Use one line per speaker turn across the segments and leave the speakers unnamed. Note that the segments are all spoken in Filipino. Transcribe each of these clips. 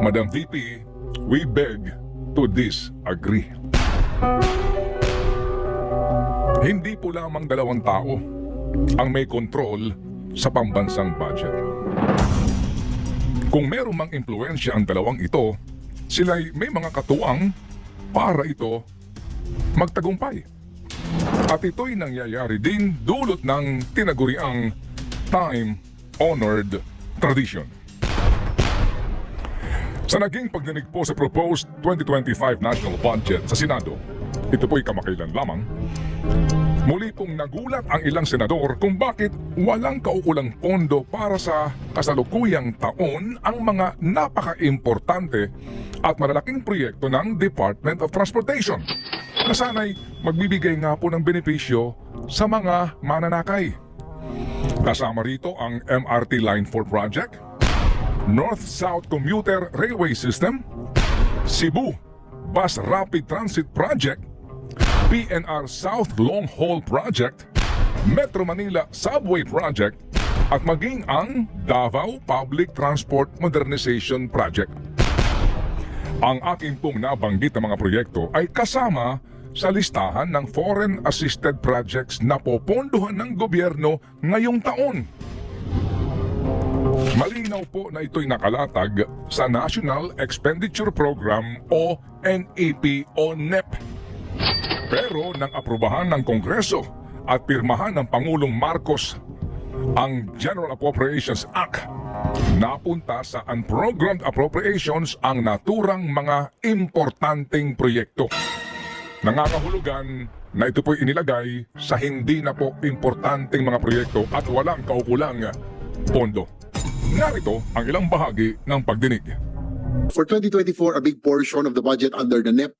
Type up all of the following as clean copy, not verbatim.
Madam VP, we beg to disagree. Hindi po lamang dalawang tao ang may kontrol sa pambansang budget. Kung meron mang impluensya ang dalawang ito, sila'y may mga katuwang para ito magtagumpay. At ito'y nangyayari din dulot ng tinaguriang time-honored tradition. Sa naging pagdinig po sa proposed 2025 national budget sa Senado, ito po'y kamakailan lamang, muli pong nagulat ang ilang senador kung bakit walang kaukulang pondo para sa kasalukuyang taon ang mga napaka-importante at malalaking proyekto ng Department of Transportation na sana'y magbibigay nga po ng benepisyo sa mga mananakay. Kasama rito ang MRT Line 4 project, North-South Commuter Railway System, Cebu Bus Rapid Transit Project, PNR South Long Haul Project, Metro Manila Subway Project, at maging ang Davao Public Transport Modernization Project. Ang aking pong nabanggit na mga proyekto ay kasama sa listahan ng foreign assisted projects na popondohan ng gobyerno ngayong taon. Malinaw po na ito'y nakalatag sa National Expenditure Program o NEP o NEP. Pero nang aprubahan ng Kongreso at pirmahan ng Pangulong Marcos ang General Appropriations Act, napunta sa unprogrammed appropriations ang naturang mga importanteng proyekto. Nangangahulugan na ito po'y inilagay sa hindi na po importanteng mga proyekto at walang kaukulang pondo. Narito ang ilang bahagi ng pagdinig.
For 2024, a big portion of the budget under the NEP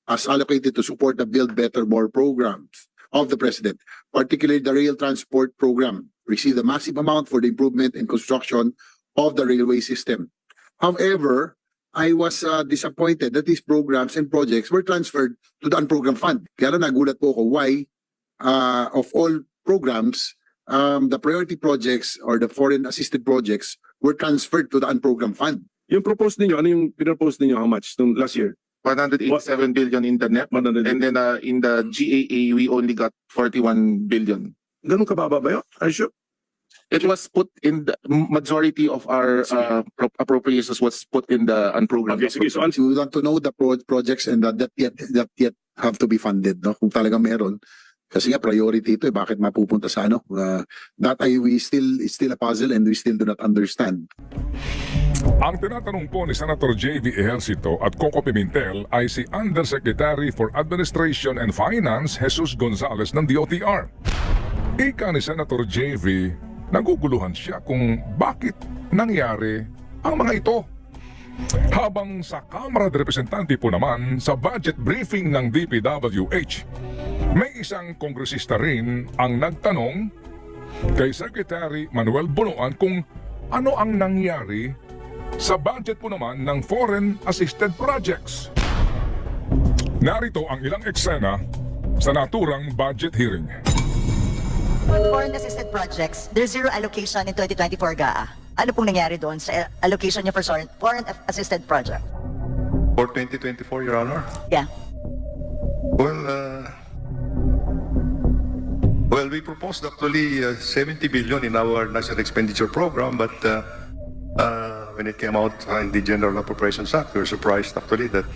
is allocated to support the Build Better More programs of the President, particularly the rail transport program, received a massive amount for the improvement and construction of the railway system. However, I was disappointed that these programs and projects were transferred to the unprogrammed fund. Kaya nagulat po ako why of all programs, the priority projects or the foreign assisted projects were transferred to the unprogrammed fund.
Yung propose ninyo, ano yung pinropose ninyo how much nung last year?
187 billion in the NEP, and then in the GAA we only got 41 billion.
Ganun kababa ba yun? Are you sure?
It was put in the majority of our appropriations was put in the unprogrammed.
Okay, sige. So,
So we want to know the projects and that yet have to be funded, no? Kung talagang meron. Kasi nga priority ito, bakit mapupunta sa ano? It's still a puzzle and we still do not understand.
Ang tinatanong po ni Senator J.V. Ejercito at Coco Pimentel ay si Undersecretary for Administration and Finance Jesus Gonzales ng DOTR. Ika ni Senator J.V., naguguluhan siya kung bakit nangyari ang mga ito. Habang sa Kamara de Representante po naman sa budget briefing ng DPWH, may isang kongresista rin ang nagtanong kay Secretary Manuel Bunoan kung ano ang nangyari sa budget po naman ng foreign assisted projects. Narito ang ilang eksena sa naturang budget hearing.
On foreign assisted projects, there's zero allocation in 2024 GAA. Ano pong nangyari doon sa allocation niya for foreign assisted project?
For 2024, Your Honor?
Yeah.
Well, we proposed actually 70 billion in our national expenditure program, but when it came out in the General Appropriations Act, we were surprised actually that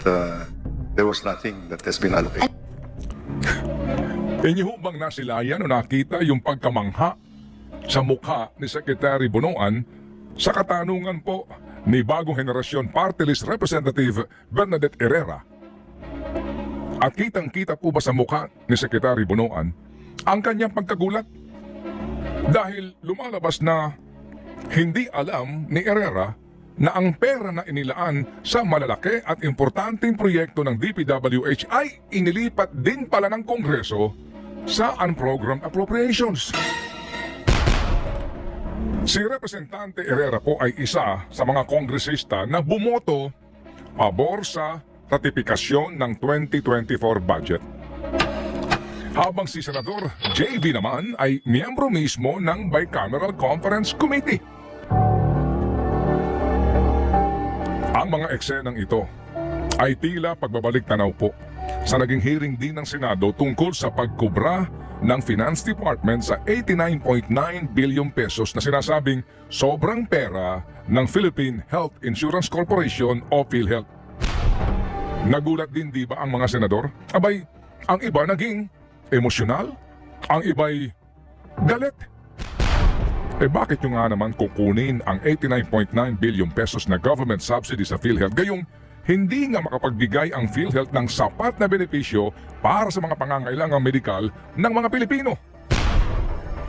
there was nothing that has been allocated.
Inyo bang nasilayan o nakita yung pagkamangha sa mukha ni Secretary Bunoan sa katanungan po ni bagong henerasyon Party List Representative Bernadette Herrera? At kitang-kita po ba sa mukha ni Secretary Bunoan ang kanyang pagkagulat? Dahil lumalabas na hindi alam ni Herrera na ang pera na inilaan sa malalaki at importanteng proyekto ng DPWH ay inilipat din pala ng Kongreso sa unprogrammed appropriations. Si Representante Herrera po ay isa sa mga kongresista na bumoto pabor sa ratifikasyon ng 2024 budget. Habang si Senador J.V. naman ay miyembro mismo ng Bicameral Conference Committee. Ang Ang mga eksenang ito ay tila pagbabalik tanaw po sa naging hearing din ng Senado tungkol sa pagkubra ng Finance Department sa 89.9 billion pesos na sinasabing sobrang pera ng Philippine Health Insurance Corporation o PhilHealth. Nagulat din di ba ang mga senador? Abay, ang iba naging emosyonal, ang iba'y galit. Bakit nyo nga naman kukunin ang 89.9 billion pesos na government subsidy sa PhilHealth gayong hindi nga makapagbigay ang PhilHealth ng sapat na benepisyo para sa mga pangangailangang medikal ng mga Pilipino?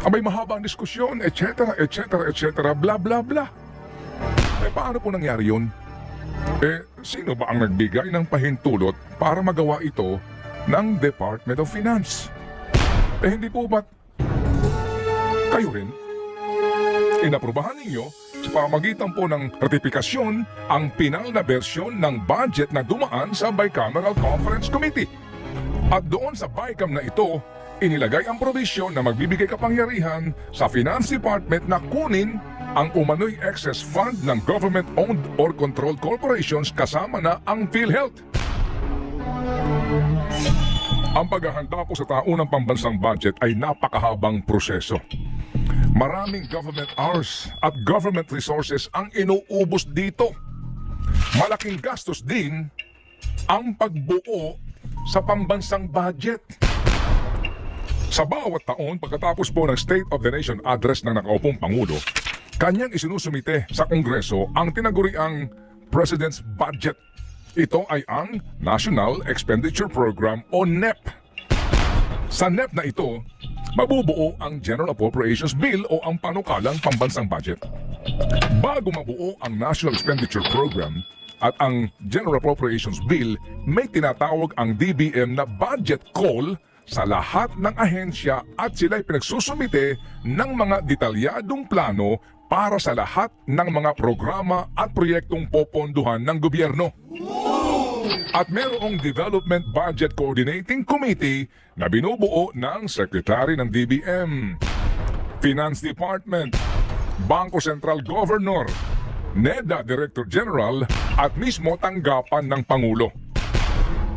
Abay mahaba ang diskusyon, etc., etc., etc., bla bla bla. Paano po nangyari yun? Sino ba ang nagbigay ng pahintulot para magawa ito ng Department of Finance? Hindi po ba't kayo rin? Inaprubahan ninyo sa pamagitan po ng ratifikasyon ang pinal na bersyon ng budget na dumaan sa Bicameral Conference Committee. At doon sa BICAM na ito, inilagay ang provisyon na magbibigay kapangyarihan sa Finance Department na kunin ang umano'y excess fund ng government-owned or controlled corporations kasama na ang PhilHealth. Ang paghahanda po sa taunang pambansang budget ay napakahabang proseso. Maraming government hours at government resources ang inuubos dito. Malaking gastos din ang pagbuo sa pambansang budget. Sa bawat taon, pagkatapos po ng State of the Nation Address ng nakaupong Pangulo, kanyang isinusumite sa Kongreso ang tinaguriang President's Budget. Ito ay ang National Expenditure Program o NEP. Sa NEP na ito, mabubuo ang General Appropriations Bill o ang panukalang pambansang budget. Bago mabuo ang National Expenditure Program at ang General Appropriations Bill, may tinatawag ang DBM na budget call sa lahat ng ahensya at sila'y pinagsusumite ng mga detalyadong plano para sa lahat ng mga programa at proyektong poponduhan ng gobyerno. At mayroong Development Budget Coordinating Committee na binubuo ng Secretary ng DBM, Finance Department, Bangko Sentral Governor, NEDA Director General at mismo tanggapan ng Pangulo.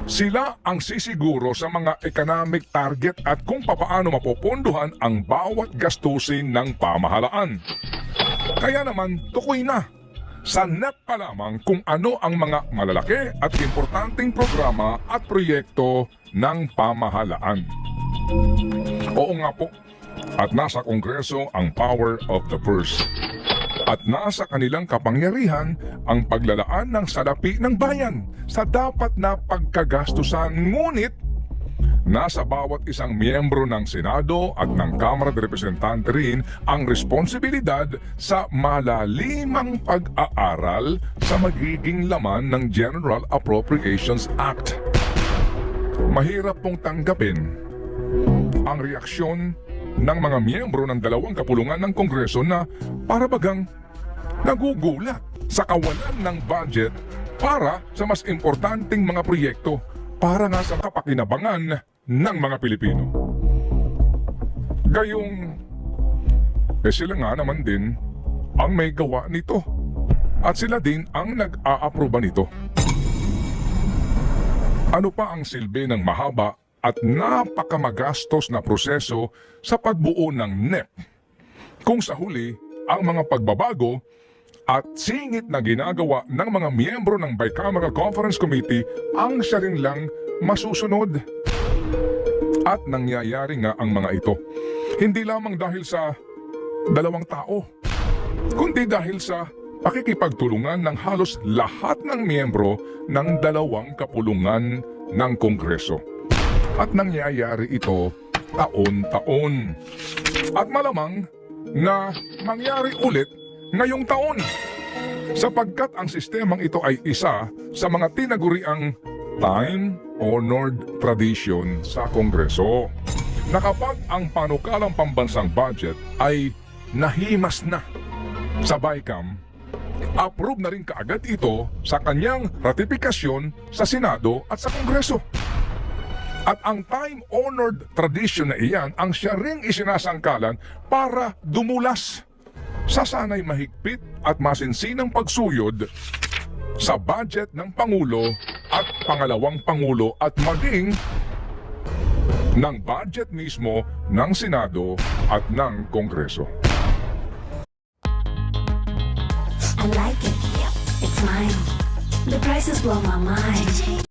Sila ang sisiguro sa mga economic target at kung papaano mapoponduhan ang bawat gastusin ng pamahalaan. Kaya naman, tukoy na. Sa NEP pa lamang kung ano ang mga malalaki at importanteng programa at proyekto ng pamahalaan. Oo nga po, at nasa Kongreso ang power of the purse. At nasa kanilang kapangyarihan ang paglalaan ng salapi ng bayan sa dapat na pagkagastusan. Ngunit, nasa bawat isang miyembro ng Senado at ng Kamara de Representante rin ang responsibilidad sa malalimang pag-aaral sa magiging laman ng General Appropriations Act. Mahirap pong tanggapin ang reaksyon ng mga miyembro ng dalawang kapulungan ng Kongreso na para bagang nagugulat sa kawalan ng budget para sa mas importanteng mga proyekto para nga sa kapakinabangan ng mga Pilipino. Gayong, sila nga naman din ang may gawa nito at sila din ang nag-aaproba nito. Ano pa ang silbi ng mahaba at napakamagastos na proseso sa pagbuo ng NEP kung sa huli ang mga pagbabago at singit na ginagawa ng mga miyembro ng Bicameral Conference Committee ang siya rin lang masusunod. At nangyayari nga ang mga ito, hindi lamang dahil sa dalawang tao, kundi dahil sa pakikipagtulungan ng halos lahat ng miyembro ng dalawang kapulungan ng Kongreso. At nangyayari ito taon-taon. At malamang na mangyari ulit ngayong taon, sapagkat ang sistemang ito ay isa sa mga tinaguriang time-honored tradition sa Kongreso na kapag ang panukalang pambansang budget ay nahimas na sa BICAM, approve na rin kaagad ito sa kanyang ratifikasyon sa Senado at sa Kongreso. At ang time-honored tradition na iyan ang siya ring isinasangkalan para dumulas sa sanay mahigpit at masinsinang pagsuyod sa budget ng Pangulo at pangalawang Pangulo at maging ng budget mismo ng Senado at ng Kongreso.
I like it. It's mine. The prices blow my mind.